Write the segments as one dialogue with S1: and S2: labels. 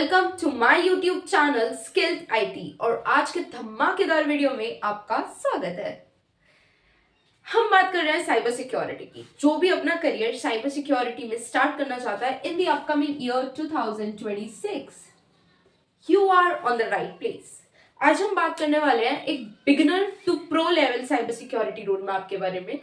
S1: Welcome to my YouTube channel Skilled IT और आज के धमाकेदार वीडियो में आपका स्वागत है। हम बात कर रहे हैं साइबर सिक्योरिटी की। जो भी अपना करियर साइबर सिक्योरिटी में स्टार्ट करना चाहता है in the upcoming year 2026, you are on the right place. आज हम बात करने वाले हैं एक beginner to pro level cyber security road map के बारे में,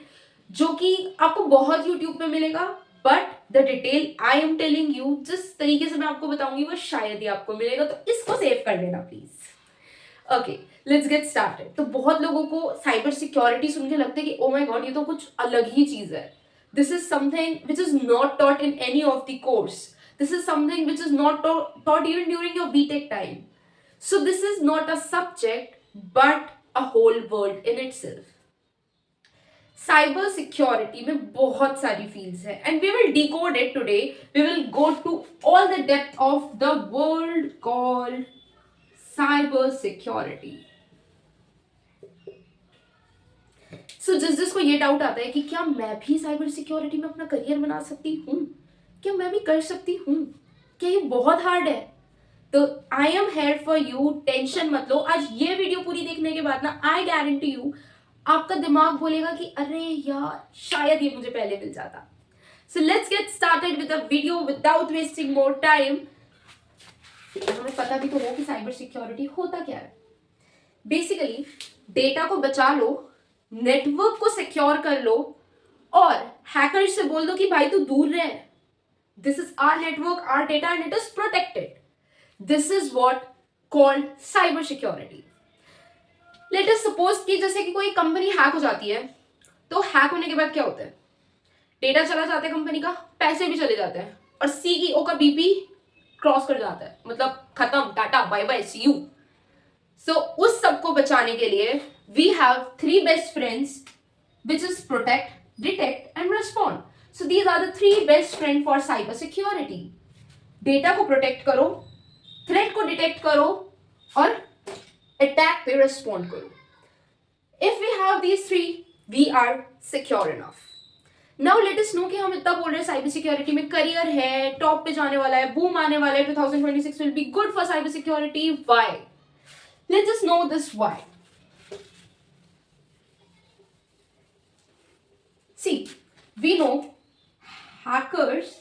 S1: जो कि आपको बहुत यूट्यूब पे मिलेगा, but the detail I am telling you, जिस तरीके से मैं आपको बताऊंगी वो शायद ही आपको मिलेगा, तो इसको सेव कर लेना please. Okay, let's get started. तो बहुत लोगों को साइबर सिक्योरिटी सुन के लगता है कि ओ माय गॉड, ये तो कुछ अलग ही चीज है। This is something which is not taught in any of the course. This is something which is not taught even during your BTech time. So this is not a subject but a whole world in itself. Cyber security में बहुत सारी fields है and we will decode it today. We will go to all the depth of the world called cyber security. So जिसको ये doubt आता है कि क्या मैं भी साइबर सिक्योरिटी में अपना करियर बना सकती हूँ, क्या मैं भी कर सकती हूँ, क्या ये बहुत हार्ड है, तो I am here for you. Tension मत लो. आज ये वीडियो पूरी देखने के बाद ना, आई गारंटी यू आपका दिमाग बोलेगा कि अरे यार, शायद ये मुझे पहले मिल जाता. So let's get started with the video without wasting more time. हमें पता भी तो हो कि साइबर सिक्योरिटी होता क्या है. बेसिकली डेटा को बचा लो, नेटवर्क को सिक्योर कर लो और हैकर से बोल दो कि भाई तू दूर रह. This is our network, our data, and it is protected. This is what called cyber security. Let us suppose कि जैसे कि कोई कंपनी हैक हो जाती है, तो हैक होने के बाद क्या होता है? डेटा चला जाता है कंपनी का, पैसे भी चले जाते हैं और सीईओ का बीपी क्रॉस कर जाता है, मतलब खत्म, tata bye bye see you. So उस सब को बचाने के लिए we have 3 best friends, which is protect, detect and respond. So these are the 3 best friends for cyber security. Data को प्रोटेक्ट करो, थ्रेट को डिटेक्ट करो और अटैक पे रिस्पॉन्ड करो. If we have these 3, we are secure enough. Now let us know कि हम इतना बोल रहे हैं साइबर सिक्योरिटी में करियर है, टॉप पे जाने वाला है, बूम आने वाला है, 2026 will be good for cyber security. Why? Let's just know this why. See, we know hackers,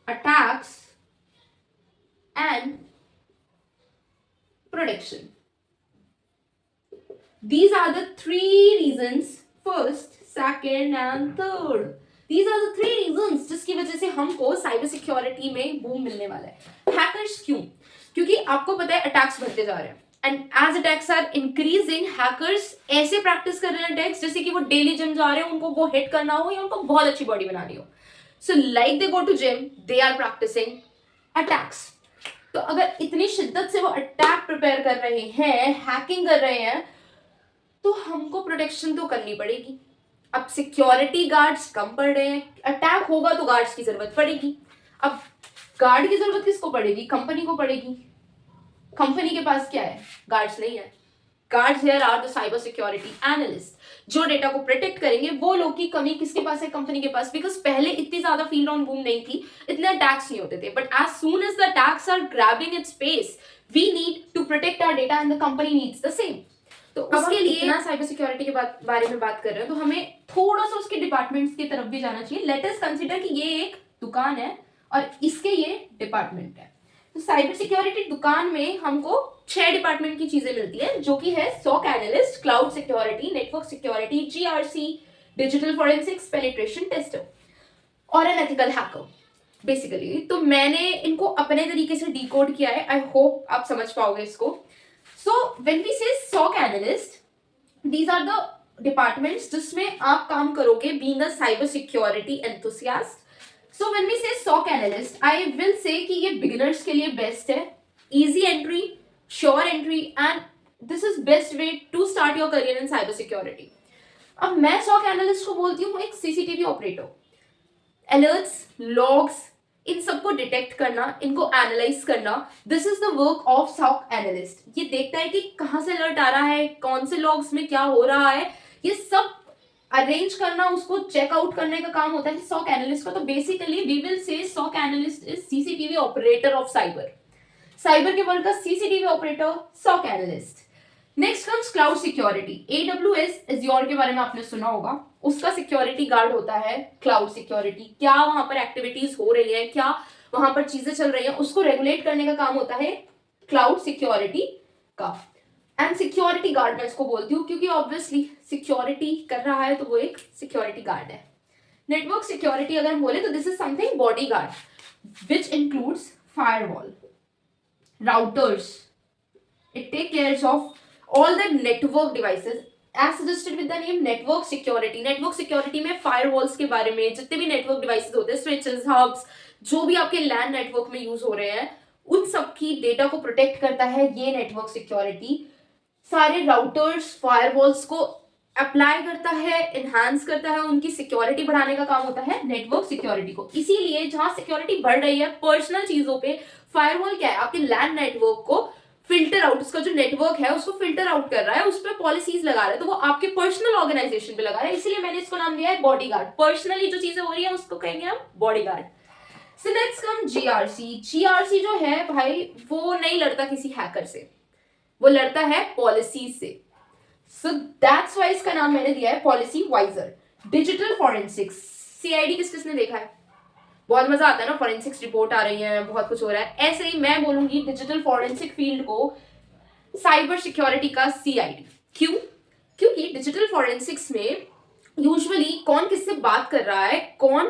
S1: attacks and protection. These are the 3 reasons, first, second and third. These are the 3 reasons जिसकी वजह से हमको cyber security में boom मिलने वाला है. Hackers क्यों? क्योंकि आपको पता है अटैक्स बढ़ते जा रहे हैं and as attacks are increasing, hackers ऐसे प्रैक्टिस कर रहे हैं अटैक्स जैसे कि वो डेली जिम जा रहे हैं, उनको वो हिट करना हो या उनको बहुत अच्छी बॉडी बनानी हो. So like they go to gym, they are practising attacks. तो अगर इतनी शिद्दत से वो अटैक प्रिपेयर कर रहे हैं, हैकिंग कर रहे हैं, तो हमको प्रोटेक्शन तो करनी पड़ेगी. अब सिक्योरिटी गार्ड्स कम पड़ रहे हैं, अटैक होगा तो गार्ड्स की जरूरत पड़ेगी. अब गार्ड की जरूरत किसको पड़ेगी? कंपनी को पड़ेगी. कंपनी के पास क्या है? गार्ड्स नहीं है. Guards here are the cyber security analyst, जो डेटा को प्रोटेक्ट करेंगे. वो लोग की कमी किसके पास है? कंपनी के पास. बिकॉज पहले इतनी ज्यादा फील्ड ऑन बूम नहीं थी, इतने अटैक्स नहीं होते थे, but as soon as the attacks are grabbing its space, we need to protect our data and the company needs the same. तो उसके लिए इतना साइबर सिक्योरिटी के बारे में बात कर रहे हैं, तो हमें थोड़ा सा उसके डिपार्टमेंट्स की तरफ भी जाना चाहिए. लेट अस कंसीडर कि ये एक दुकान है और इसके ये डिपार्टमेंट है. तो साइबर सिक्योरिटी दुकान में हमको 6 डिपार्टमेंट की चीजें मिलती है, जो कि है SOC analyst, cloud security, network security, GRC, digital forensics, penetration tester और एन एथिकल हैकर बेसिकली. तो मैंने इनको अपने तरीके से डिकोड किया है. आई होप आप समझ पाओगे इसको. So when we say SOC analyst, these are the departments जिसमें आप काम करोगे being a cyber security enthusiast. So when we say SOC analyst, I will say कि ये beginners के लिए best है, easy entry, sure entry, and this is best way to start your career in cyber security. अब मैं SOC analyst को बोलती हूँ एक CCTV operator. Alerts, logs, इन सबको डिटेक्ट करना, इनको एनालाइज करना, this is the work of SOC analyst. ये देखता है कि कहाँ से अलर्ट आ रहा है, कौन से लॉग्स में क्या हो रहा है, ये सब अरेंज करना, उसको चेकआउट करने का काम होता है सॉक एनालिस्ट का। तो basically we will say SOC analyst is CCTV operator of cyber. Cyber के वर्ल्ड का CCTV operator SOC analyst. Next comes cloud security. AWS Azure के बारे में आपने सुना होगा, उसका सिक्योरिटी गार्ड होता है क्लाउड सिक्योरिटी। क्या वहां पर एक्टिविटीज हो रही है, क्या वहां पर चीजें चल रही है, उसको रेगुलेट करने का काम होता है क्लाउड सिक्योरिटी का। एंड सिक्योरिटी गार्ड मैं इसको बोलती हूँ क्योंकि ऑब्वियसली सिक्योरिटी कर रहा है तो वो एक सिक्योरिटी गार्ड है। नेटवर्क सिक्योरिटी अगर हम बोले तो this is something bodyguard which includes firewall, routers, it take care of all the network devices as suggested with the name network security। network security में firewalls के बारे में, जितने भी network devices होते हैं, switches, hubs, जो भी आपके LAN network में यूज हो रहे हैं, उन सब की डेटा को प्रोटेक्ट करता है ये network security। सारे राउटर्स, फायरवॉल्स को अप्लाई करता है, एनहांस करता है, उनकी सिक्योरिटी बढ़ाने का काम होता है नेटवर्क सिक्योरिटी को। इसीलिए जहां सिक्योरिटी बढ़ रही है पर्सनल चीजों पे, फायरवॉल क्या है, आपके लैन नेटवर्क को फिल्टर आउट, उसका जो नेटवर्क है उसको फिल्टर आउट कर रहा है, उस पर पॉलिसीज लगा रहा है, तो वो आपके पर्सनल ऑर्गेनाइजेशन पे लगा रहा है। इसीलिए मैंने इसको नाम दिया है बॉडीगार्ड। पर्सनली जो चीजें हो रही है उसको कहेंगे हम bodyguard. So next come GRC. GRC जो है भाई वो नहीं लड़ता किसी हैकर से, वो लड़ता है पॉलिसीज से। सो दैट्स वाई इसका नाम मैंने दिया है policy wiser. Digital forensics, CID किस किसने देखा है? बहुत मजा आता है ना, फॉरेंसिक्स रिपोर्ट आ रही है, बहुत कुछ हो रहा है। ऐसे ही मैं बोलूंगी डिजिटल फॉरेंसिक फील्ड को साइबर सिक्योरिटी का सीआईडी। क्यों? क्योंकि डिजिटल फॉरेंसिक्स में यूजुअली कौन किससे बात कर रहा है, कौन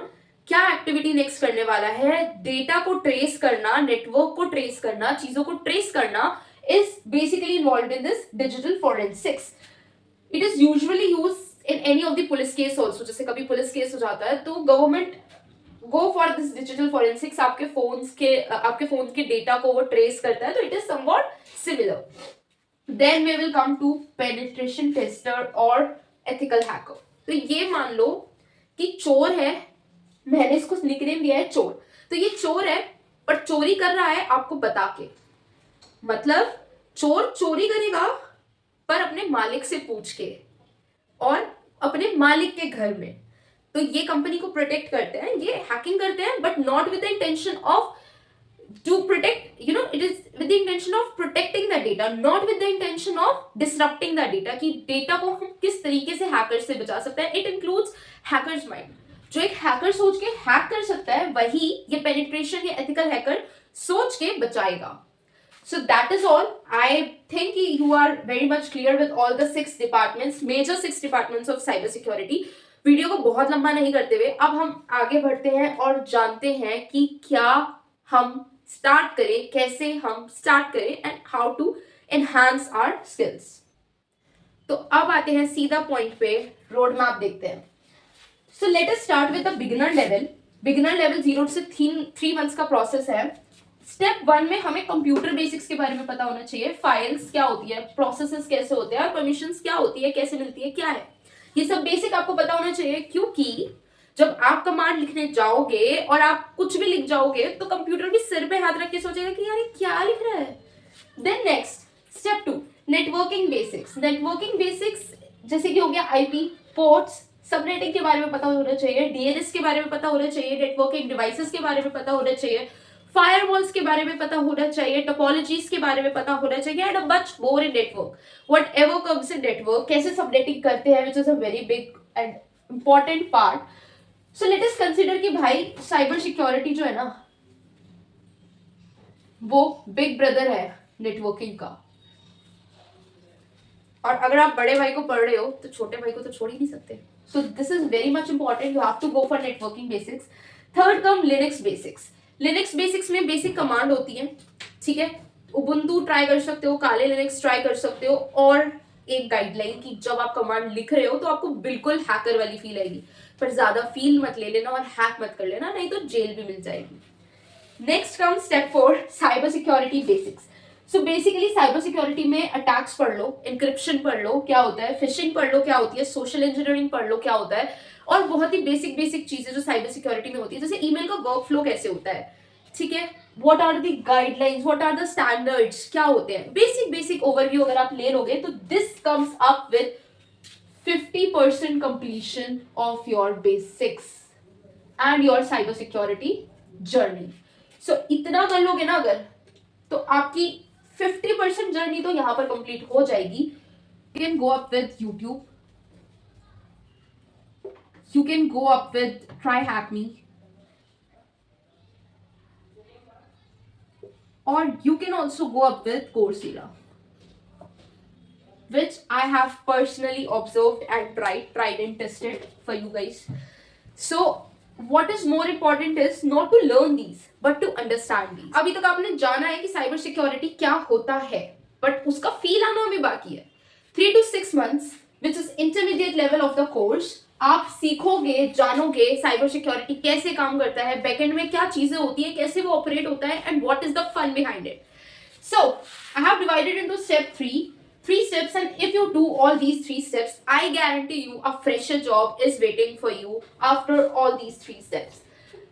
S1: क्या एक्टिविटी नेक्स्ट करने वाला है, डेटा को ट्रेस करना, नेटवर्क को ट्रेस करना, चीजों को ट्रेस करना is basically involve in this digital forensics. It is usually use in any of the police case also. जैसे कभी पुलिस केस हो जाता है तो government go for this digital forensics, आपके फोन के डेटा को वो ट्रेस करता है, तो it is somewhat similar. Then we will come to penetration tester और एथिकल हैकर। तो ये मान लो कि चोर है, मैंने इसको निकनेम दिया है चोर। तो ये चोर है पर चोरी कर रहा है आपको बता के, मतलब चोर चोरी करेगा पर अपने मालिक से पूछ के और अपने मालिक के घर में। तो ये कंपनी को प्रोटेक्ट करते हैं, ये हैकिंग करते हैं, but not with the intention of to protect, you know, it is with the intention of protecting the data, not with the intention of disrupting the data, कि डेटा को हम किस तरीके से हैकर से बचा सकते हैं। It includes hackers mind. जो एक हैकर सोच के हैक कर सकता है वही ये पेनिट्रेशन या एथिकल हैकर सोच के बचाएगा। So that is all. I think you are very much clear with all the 6 departments, major 6 departments of cyber security. Video को बहुत लंबा नहीं करते हुए अब हम आगे बढ़ते हैं और जानते हैं कि क्या हम स्टार्ट करें, कैसे हम स्टार्ट करें and how to enhance our skills. तो अब आते हैं सीधा पॉइंट पे, रोड मैप देखते हैं। So let us start with the beginner level. Beginner level 0 से 3 मंथ्स का प्रोसेस है। स्टेप 1 में हमें कंप्यूटर बेसिक्स के बारे में पता होना चाहिए। फाइल्स क्या होती है, प्रोसेसेस कैसे होते हैं, और परमिशंस क्या होती है, कैसे मिलती है, क्या है, ये सब बेसिक आपको पता होना चाहिए। क्योंकि जब आप कमांड लिखने जाओगे और आप कुछ भी लिख जाओगे तो कंप्यूटर भी सिर पे हाथ रख के सोचेगा कि यार ये क्या लिख रहा है। Then next step 2, networking basics. Networking basics जैसे कि हो गया आईपी, पोर्ट्स, सबनेटिंग के बारे में पता होना चाहिए, डीएनएस के बारे में पता होना चाहिए, नेटवर्किंग डिवाइसेस के बारे में पता होना चाहिए, फायरवॉल्स के बारे में पता होना चाहिए, टोपोलॉजीज के बारे में पता होना चाहिए, and much more in network, whatever comes in network, कैसे सबनेटिंग करते हैं, which is a very big and important part. So let us consider कि भाई साइबर सिक्योरिटी जो है ना वो बिग ब्रदर है नेटवर्किंग का, और अगर आप बड़े भाई को पढ़ रहे हो तो छोटे भाई को तो छोड़ ही नहीं सकते। So this is very much important, you have to go for networking basics. Third come Linux basics. Linux basics में बेसिक कमांड होती है, ठीक है, उबुंटू ट्राई कर सकते हो, काले लिनक्स ट्राई कर सकते हो, और एक गाइडलाइन कि जब आप कमांड लिख रहे हो तो आपको बिल्कुल हैकर वाली फील आएगी, पर ज्यादा फील मत ले लेना और हैक मत कर लेना, नहीं तो जेल भी मिल जाएगी। Next come step 4, cyber security basics. So basically cyber security में अटैक्स पढ़ लो, इंक्रिप्शन पढ़ लो क्या होता है, फिशिंग पढ़ लो क्या होती है, सोशल इंजीनियरिंग पढ़ लो क्या होता है, और बहुत ही बेसिक बेसिक चीजें जो साइबर सिक्योरिटी में होती है, जैसे ईमेल का वर्क फ्लो कैसे होता है, ठीक है, what are the guidelines, what are the standards क्या होते हैं, बेसिक बेसिक ओवरव्यू अगर आप ले लोगे तो this comes up with 50% completion of your basics and your cyber security journey. So इतना कर लोगे ना अगर, तो आपकी 50% जर्नी तो यहाँ पर कंप्लीट हो जाएगी. You can go up with YouTube. You can go up with TryHackMe. Or you can also go up with Coursera, which I have personally observed and tried and tested for you guys. So what is more important is not to learn these but to understand these. अभी तक आपने जाना है कि cyber security क्या होता है, but उसका फील आना अभी बाकी है. 3 to 6 months, which is intermediate level of the course, आप सीखोगे, जानोगे साइबर सिक्योरिटी कैसे काम करता है, बैकएंड में क्या चीजें होती है, कैसे वो ऑपरेट होता है, and what is the fun behind it. So I have divided into step 3 steps, and if you do all these 3 steps, I guarantee you a fresher job is waiting for you after all these 3 steps.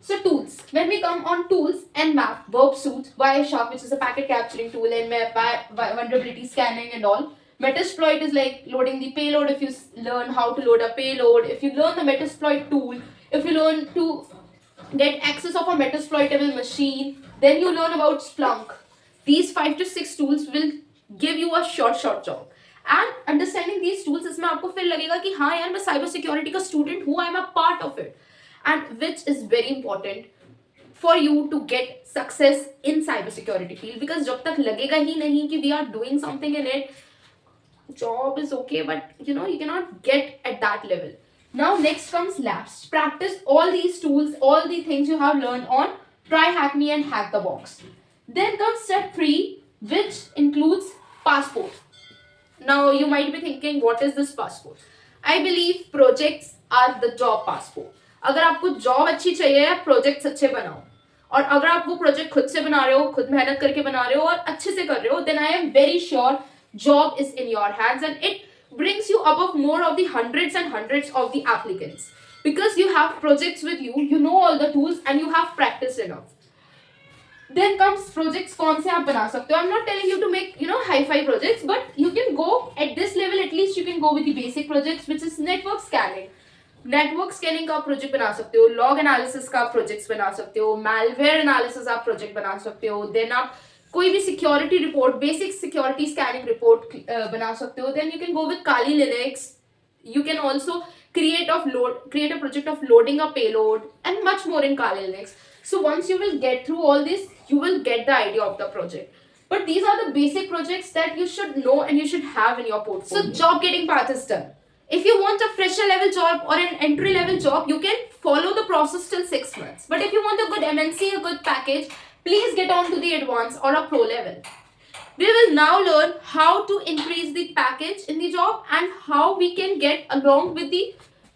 S1: So tools, when we come on tools, Nmap, Verbsuit, Wireshark, which is a packet capturing tool, Nmap, vulnerability scanning and all. Metasploit is like loading the payload. If you learn how to load a payload, if you learn the Metasploit tool, if you learn to get access of a Metasploitable machine, then you learn about Splunk. These 5 to 6 tools will give you a short job. And understanding these tools, इसमें आपको फिर लगेगा कि हाँ यार मैं cyber security का student हूँ, I am a part of it, and which is very important for you to get success in cyber security field. Because जब तक लगेगा ही नहीं कि we are doing something in it, job is okay, but you cannot get at that level. Now next comes labs. Practice all these tools, all the things you have learned on TryHackMe and Hack the Box. Then comes step 3, which includes passport. Now you might be thinking, what is this passport? I believe projects are the job passport. अगर आपको job अच्छी चाहिए, आप projects अच्छे बनाओ. और अगर आप वो प्रोजेक्ट खुद से बना रहे हो, खुद मेहनत करके बना रहे हो और अच्छे से कर रहे हो, then I am very sure job is in your hands, and it brings you above more of the hundreds and hundreds of the applicants, because you have projects with you, you know all the tools, and you have practiced enough. Then comes projects. कौन से आप बना सकते हो? I'm not telling you to make high-fi projects, but you can go at this level. At least you can go with the basic projects, which is network scanning. Network scanning का project बना सकते हो, log analysis का projects बना सकते हो, malware analysis आप project बना सकते हो. देन आप कोई भी security report, basic security scanning report बना सकते हो. Then you can go with Kali Linux. You can also create a project of loading a payload and much more in Kali Linux. So once you will get through all this, you will get the idea of the project. But these are the basic projects that you should know and you should have in your portfolio. So job getting path is done. If you want a fresher level job or an entry level job, you can follow the process till 6 months. But if you want a good MNC, a good package, please get on to the advanced or a pro level. We will now learn how to increase the package in the job and how we can get along with the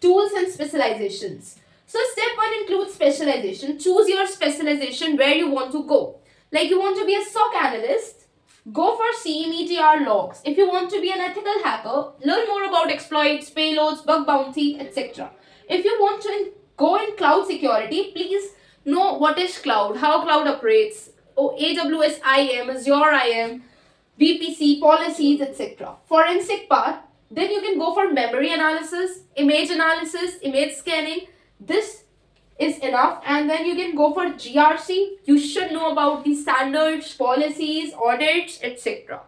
S1: tools and specializations. So step 1 includes specialization. Choose your specialization where you want to go. Like you want to be a SOC analyst, go for CMETR logs. If you want to be an ethical hacker, learn more about exploits, payloads, bug bounty, etc. If you want to go in cloud security, please know what is cloud, how cloud operates, AWS IAM, Azure IAM, VPC, policies, etc. Forensic part, then you can go for memory analysis, image scanning. This is enough, and then you can go for GRC. You should know about the standards, policies, audits, etc.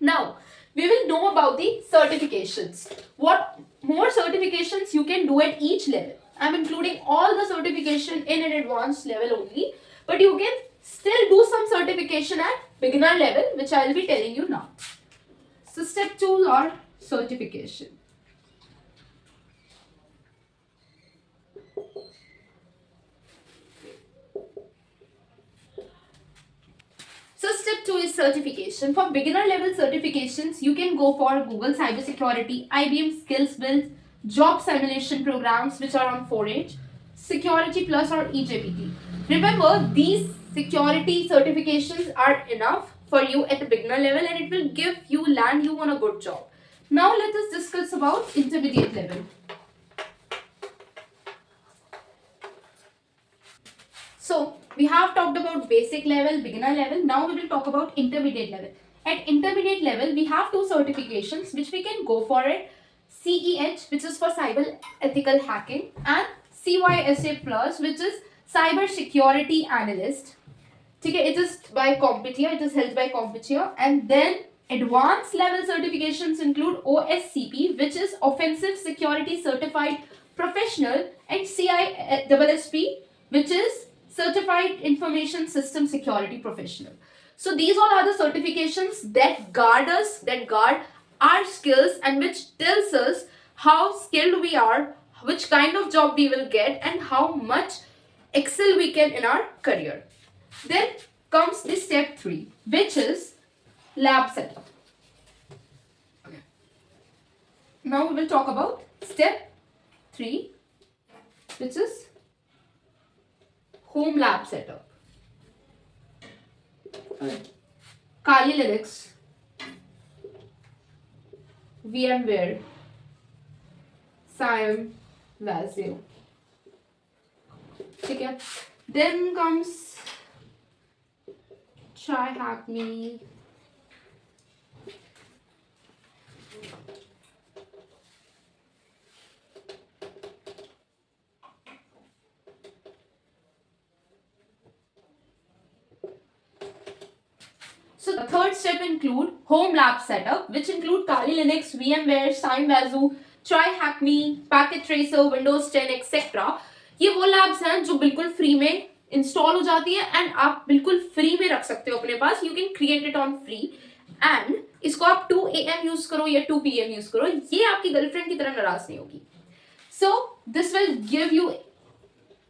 S1: Now, we will know about the certifications. What more certifications you can do at each level. I'm including all the certification in an advanced level only, but you can still do some certification at beginner level, which I will be telling you now. So step 2 are certification. So step 2 is certification. For beginner level certifications, you can go for Google Cybersecurity, IBM Skills Build, job simulation programs which are on 4H, Security Plus or EJPT. Remember, these security certifications are enough for you at the beginner level, and it will land you on a good job. Now let us discuss about intermediate level. So we have talked about basic level, beginner level. Now we will talk about intermediate level. At intermediate level, we have 2 certifications which we can go for it. CEH, which is for cyber ethical hacking, and CYSA plus, which is cyber security analyst. ठीक है, it is by Competia, it is held by Competia. And then advanced level certifications include OSCP, which is offensive security certified professional, and CISSP, which is certified information system security professional. So these all are the certifications that guard us, that guard our skills, and which tells us how skilled we are, which kind of job we will get, and how much excel we can in our career. Then comes the step 3, which is lab setup. Okay. Now we will talk about step 3, which is home lab setup. Kali Linux, VMware, SIEM, Vasio. ठीक है. Then comes Try Hack Me. So the third step include home lab setup, which include Kali Linux, VMware, SIEM, Vazu, Try Hack Me, Packet Tracer, Windows 10, etc. ये वो labs हैं जो बिल्कुल free में install हो जाती है एंड आप बिल्कुल फ्री में रख सकते हो अपने पास. You can create it on free and इसको आप 2 AM यूज करो या 2 PM यूज करो, ये आपकी गर्लफ्रेंड की तरह नाराज नहीं होगी. So this will give you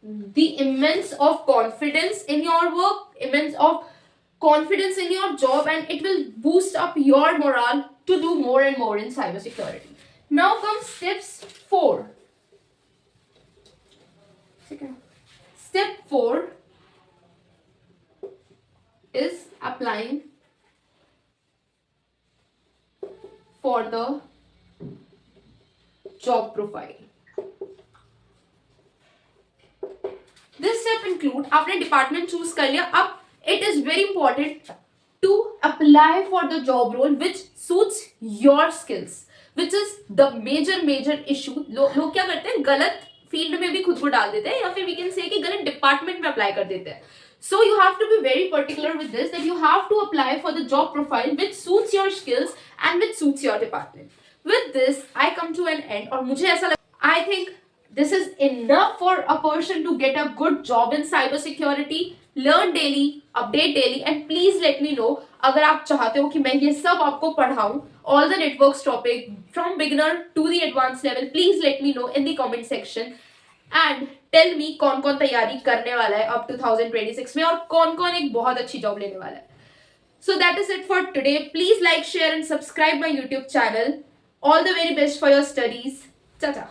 S1: the immense of confidence in your work, immense of confidence in your job, and it will boost up your morale to do more and more in cybersecurity. Now comes steps 4. Step 4 is applying for the job profile. This step include आपने department choose कर लिया, अब it is very important to apply for the job role which suits your skills, which is the major issue. लोग क्या करते हैं, गलत field में भी खुद को डाल देते हैं या फिर we can say कि गलत डिपार्टमेंट में अप्लाई कर देते हैं. So you have to be very particular with this, that you have to apply for the job profile which suits your skills and which suits your department. With this I come to an end, और मुझे ऐसा लगता, I think this is enough for a person to get a good job in cyber security. Learn daily, update daily, and please let me know अगर आप चाहते हो कि मैं ये सब आपको पढ़ाऊं, all the networks topic from beginner to the advanced level. Please let me know in the comment section and tell me कौन कौन तैयारी करने वाला है अब 2026 में और कौन कौन एक बहुत अच्छी जॉब लेने वाला है. So that is it for today. Please like, share and subscribe my YouTube channel. All the very best for your studies. Ta-ta.